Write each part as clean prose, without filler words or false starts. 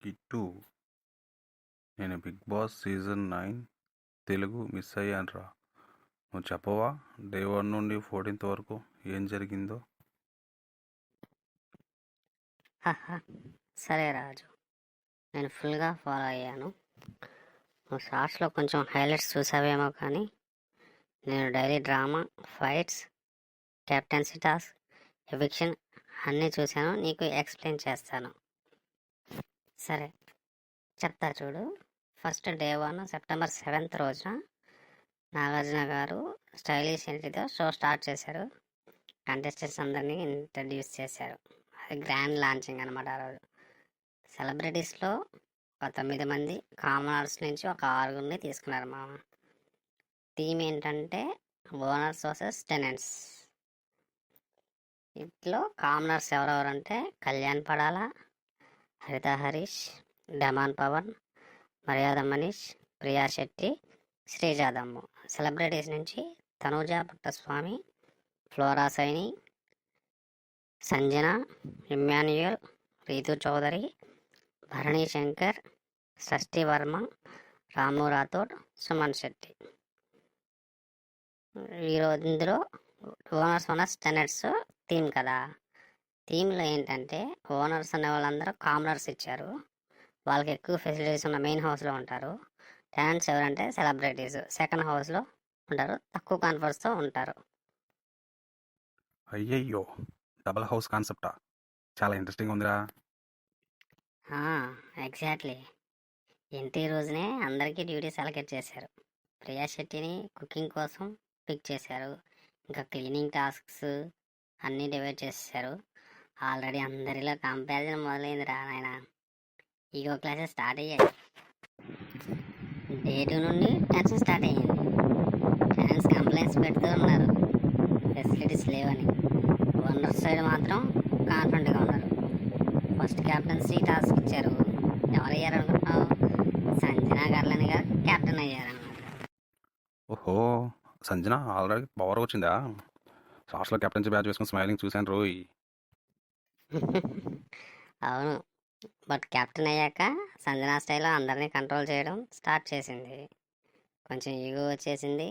Kit, నేను Big Boss season 9 Telugu miss అయ్యానురా. నువ్వు చెప్పవా? డే 1 నుండి 14th వరకు ఏం జరిగిందో? హహ! సరే రాజు, నేను ఫుల్గా ఫాలో అయ్యాను. నువ్వు షార్ట్స్లో కొంచెం హైలైట్స్ చూసావేమో, కానీ నేను daily drama, fights, captaincy task, eviction అన్నీ చూశాను. నీకు ఎక్స్ప్లెయిన్ చేస్తాను. సరే, చెప్తా చూడు. ఫస్ట్ డే 1 సెప్టెంబర్ 7th రోజున నాగార్జున గారు స్టైలిష్ ఎంట్రీతో షో స్టార్ట్ చేశారు. కంటెస్టెంట్స్ అందరినీ ఇంట్రడ్యూస్ చేశారు. అది గ్రాండ్ లాంచింగ్ అనమాట. ఆ రోజు సెలబ్రిటీస్లో ఒక 9 మంది, కామనర్స్ నుంచి ఒక 6గురిని తీసుకున్నారు. మా థీమ్ ఏంటంటే ఓనర్స్ వర్సెస్ టెనెంట్స్. ఇంట్లో కామనర్స్ ఎవరెవరంటే కళ్యాణ్ పడాల, హరిత హరీష్, డమాన్ పవన్, మర్యాద మనీష్, ప్రియా శెట్టి, శ్రీజాదమ్ము. సెలబ్రిటీస్ నుంచి తనూజ పుట్టస్వామి, ఫ్లోరా సైని, సంజన, ఇమ్మాన్యుయల్, రీతు చౌదరి, భరణి శంకర్, షష్ఠి వర్మ, రాము రాథోడ్, సుమన్ శెట్టి. ఈరోజు ఇందులో ఓనర్స్ టెనెంట్స్ థీమ్ కదా. థీమ్లో ఏంటంటే ఓనర్స్ అనే వాళ్ళందరూ కామనర్స్ ఇచ్చారు. వాళ్ళకి ఎక్కువ ఫెసిలిటీస్ ఉన్న మెయిన్ హౌస్లో ఉంటారు. టెనెంట్స్ ఎవరంటే సెలబ్రిటీస్ సెకండ్ హౌస్లో ఉంటారు, తక్కువ కాన్ఫర్స్తో ఉంటారు. అయ్యయ్యో, డబుల్ హౌస్ కాన్సెప్టా? చాలా ఇంట్రెస్టింగ్ ఉందిరా. ఎగ్జాక్ట్లీ. ఎంట్రీ రోజునే అందరికీ డ్యూటీస్ అలకేట్ చేశారు. ప్రియా శెట్టిని కుకింగ్ కోసం పిక్ చేశారు. ఇంకా క్లీనింగ్ టాస్క్స్ అన్నీ డివైడ్ చేసేసారు. ఆల్రెడీ అందరిలో కంపారిజన్ మొదలైంది రా నాయన. ఈగో క్లాసెస్ స్టార్ట్ అయ్యాయి. డే 2 నుండి టెన్షన్ స్టార్ట్ అయ్యింది. ఫ్యాన్స్ కంప్లైంట్స్ పెడుతూ ఉన్నారు, ఫెసిలిటీస్ లేవని. ఓనర్ సైడ్ మాత్రం కాన్ఫిడెంట్గా ఉన్నారు. ఫస్ట్ క్యాప్టెన్సీ టాస్క్ ఇచ్చారు. ఎవరయ్యారు అనుకుంటున్నావు? సంజనా గర్లని గారు క్యాప్టెన్ అయ్యారన్నమాట. ఓహో, సంజన ఆల్రెడీ పవర్ వచ్చిందా? షార్ట్స్లో కెప్టెన్సీ బ్యాచ్ వేసుకుని స్మైలింగ్ చూశాను రోయ్. అవును, బట్ కెప్టెన్ అయ్యాక సంజనా స్టైల్లో అందరినీ కంట్రోల్ చేయడం స్టార్ట్ చేసింది. కొంచెం ఈగో వచ్చేసింది.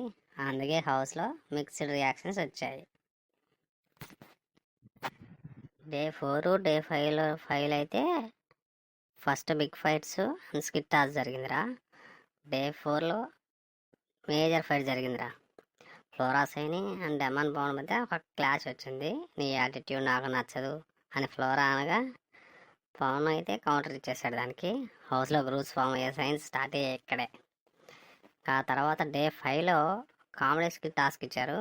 అందుకే హౌస్లో మిక్స్డ్ రియాక్షన్స్ వచ్చాయి. డే 4, డే 5 అయితే first big fights and skit task జరిగిందిరా. డే 4లో మేజర్ ఫైట్ జరిగిందిరా. Flora Saini and demon Pavan మధ్య ఒక క్లాష్ వచ్చింది. నీ యాటిట్యూడ్ నాకు నచ్చదు అని ఫ్లోరా అనగా, పవన్ అయితే కౌంటర్ ఇచ్చేసాడు దానికి. హౌస్లో గ్రూప్స్ ఫామ్ అయ్యే సైన్స్ స్టార్ట్ అయ్యాయి ఇక్కడే. ఆ తర్వాత డే 5లో కామెడీ స్కిట్ టాస్క్ ఇచ్చారు.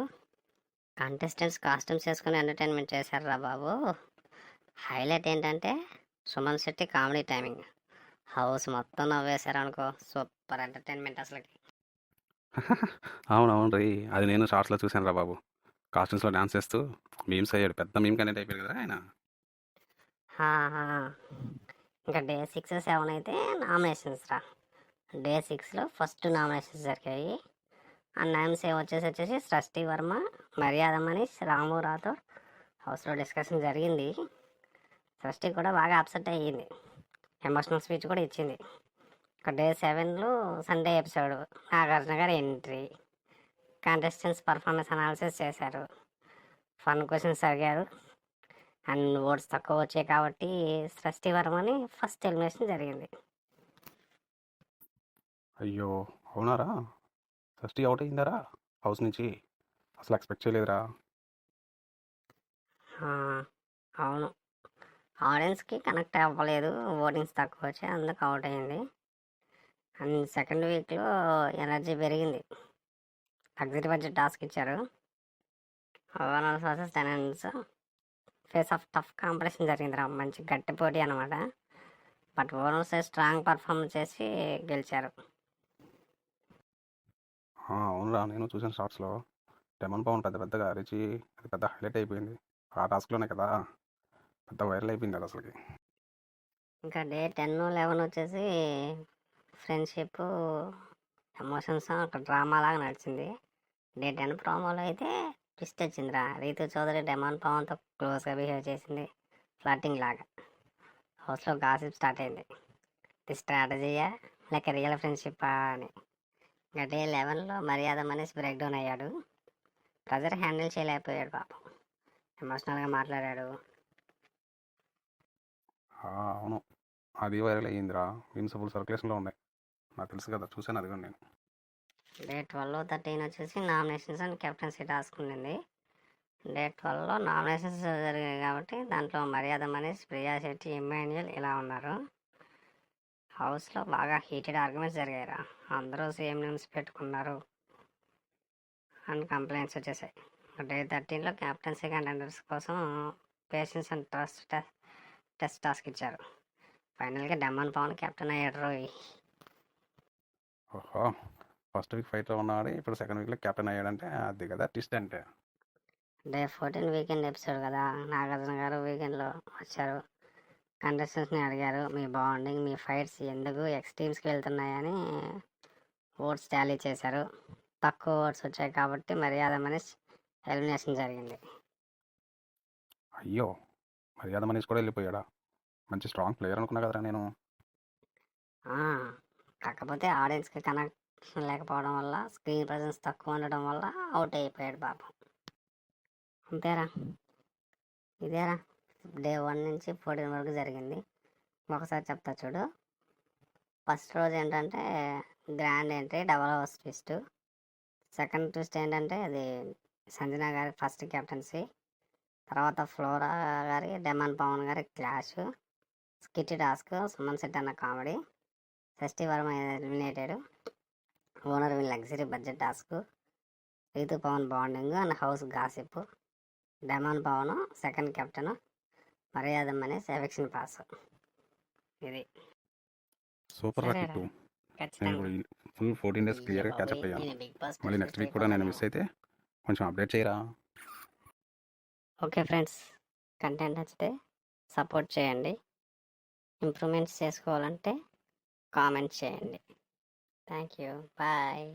కంటెస్టెంట్స్ కాస్ట్యూమ్స్ వేసుకుని ఎంటర్టైన్మెంట్ చేశారు రా బాబు. హైలైట్ ఏంటంటే Suman Shetty comedy timing. House మొత్తం నవ్వేశారు అనుకో. సూపర్ ఎంటర్టైన్మెంట్ అసలుకి. అవునవును రీ, అది నేను షార్ట్స్లో చూశాను రా బాబు. కాస్ట్యూమ్స్లో డాన్స్ చేస్తూ మీమ్స్ అయ్యాడు. పెద్ద మీమ్ కనెక్ట్ అయిపోయాడు కదా ఆయన. ఇంకా డే 6, 7 అయితే నామినేషన్స్ రా. డే 6లో ఫస్ట్ నామినేషన్స్ జరిగాయి. ఆ నేమ్స్ వచ్చేసి షష్ఠి వర్మ, మర్యాద మనీష్, రాము రాథోడ్. హౌస్లో డిస్కషన్ జరిగింది. షష్ఠి కూడా బాగా అప్సెట్ అయ్యింది. ఎమోషనల్ స్పీచ్ కూడా ఇచ్చింది. ఇక డే 7లో సండే ఎపిసోడ్ నాగార్జున గారి ఎంట్రీ. కంటెస్టెంట్స్ పర్ఫార్మెన్స్ అనాలిసిస్ చేశారు. ఫన్ క్వశ్చన్స్ అడిగారు. అండ్ ఓట్స్ తక్కువ వచ్చాయి కాబట్టి షష్ఠి వర్మని ఫస్ట్ ఎలిమినేషన్ జరిగింది. అయ్యో, అవునారా? ఫస్ట్ అవుట్ అయిందారా హౌస్ నుంచి? అసలు ఎక్స్పెక్ట్ చేయలేదురా. అవును, ఆడియన్స్కి కనెక్ట్ అవ్వలేదు, ఓటింగ్స్ తక్కువ వచ్చాయి, అందుకు అవుట్ అయింది. అండ్ సెకండ్ వీక్లో ఎనర్జీ పెరిగింది. లగ్జరీ బడ్జెట్ టాస్క్ ఇచ్చారు. Owners versus tenants face of tough competition జరిగింది రా. మంచి గట్టి పోటీ అనమాట. బట్ ఓనర్స్ స్ట్రాంగ్ పర్ఫార్మెన్స్ చేసి గెలిచారు. అవునురా, నేను చూసాను షార్ట్స్లో. డెమన్ పవన్ పెద్దగా అరిచి అది పెద్ద హైలైట్ అయిపోయింది. ఆ టాస్క్లోనే కదా పెద్ద వైరల్ అయిపోయింది అది అసలుకి. ఇంకా డే 10, 11 వచ్చేసి ఫ్రెండ్షిప్, ఎమోషన్స్, ఒక డ్రామా లాగా నడిచింది. డే 10 ప్రోమోలో అయితే ట్విస్ట్ వచ్చిందిరా. రీతు చౌదరి డెమాన్ పవన్తో క్లోజ్గా బిహేవ్ చేసింది, ఫ్లర్టింగ్ లాగా. హౌస్లో గాసిప్ స్టార్ట్ అయింది. ఇది స్ట్రాటజీయా లేక రియల్ ఫ్రెండ్షిప్పా అని. ఇంకా డే 11లో మర్యాద మనిషి బ్రేక్ డౌన్ అయ్యాడు. ప్రెజర్ హ్యాండిల్ చేయలేకపోయాడు పాపం. ఎమోషనల్గా మాట్లాడాడు. అవును, అది వైరల్ అయ్యిందిరా. మీమ్స్ ఫుల్ సర్క్యులేషన్లో ఉన్నాయి. నాకు తెలుసు కదా, చూశాను అది కూడా నేను. డే 12, 13 వచ్చేసి నామినేషన్స్ అండ్ కెప్టెన్సీ టాస్క్ ఉండింది. డే 12లో నామినేషన్స్ జరిగాయి కాబట్టి దాంట్లో మర్యాద మనీష్, ప్రియా శెట్టి, ఇమ్మాన్యుయల్ ఇలా ఉన్నారు. హౌస్లో బాగా హీటెడ్ ఆర్గ్యుమెంట్స్ జరిగాయిరా. అందరూ సేమ్ నేమ్స్ పెట్టుకున్నారు అండ్ కంప్లైంట్స్ వచ్చేసాయి. డే 13లో కెప్టెన్సీ కంటెండర్స్ కోసం పేషెన్స్ అండ్ టెస్ట్ టాస్క్ ఇచ్చారు. ఫైనల్గా డమ్మన్ పవన్ కెప్టెన్ అయ్యాడు రోయ్. ఓహో, ఫస్ట్ వీక్ ఫైట్లో ఉన్నాడు, ఇప్పుడు సెకండ్ వీక్లో కెప్టెన్ అయ్యాడంటే అది కదా ట్విస్ట్ అంటే. డే 14 వీకెండ్ ఎపిసోడ్ కదా. నాగార్జున గారు వీకెండ్లో వచ్చారు. కంటెస్టెంట్స్ని అడిగారు, మీ బాండింగ్, మీ ఫైట్స్ ఎందుకు ఎక్స్ట్రీమ్స్కి వెళ్తున్నాయని ఓట్స్ టాలీ చేశారు. తక్కువ ఓట్స్ వచ్చాయి కాబట్టి మర్యాద మనీష్ ఎలిమినేషన్ జరిగింది. అయ్యో, మర్యాద మనీష్ కూడా వెళ్ళిపోయాడా? మంచి స్ట్రాంగ్ ప్లేయర్ అనుకున్నా కదరా నేను. కాకపోతే ఆడియన్స్కి కనెక్షన్ లేకపోవడం వల్ల, స్క్రీన్ ప్రజెన్స్ తక్కువ ఉండడం వల్ల అవుట్ అయిపోయాడు పాపం. అంతేరా, ఇదేరా డే 1 నుంచి 14 వరకు జరిగింది. ఒకసారి చెప్తా చూడు. ఫస్ట్ రోజు ఏంటంటే grand entry, double house twist. Second twist ఏంటంటే అది సంజన గారి ఫస్ట్ కెప్టెన్సీ. తర్వాత ఫ్లోరా గారి, డెమన్ పవన్ గారి clash. Skit task, Suman Shetty అన్న comedy. Shashti Varma eliminated. Owner win luxury budget task. Ritu Pavan bonding and house gossip. Demon Pavan second captain. Maryada Manish eviction pass. ఇది సూపర్ రా కిట్టు. నేను ఇప్పుడు ఫుల్ 14 డేస్ క్లియర్గా క్యాచప్ అయ్యాను. మళ్ళీ నెక్స్ట్ వీక్ కూడా నేను మిస్ అయితే కొంచెం అప్డేట్ చేయరా. ఓకే ఫ్రెండ్స్, కంటెంట్ నచ్చితే సపోర్ట్ చేయండి. ఇంప్రూవ్మెంట్స్ చేసుకోవాలంటే కామెంట్ చేయండి. Thank you, bye.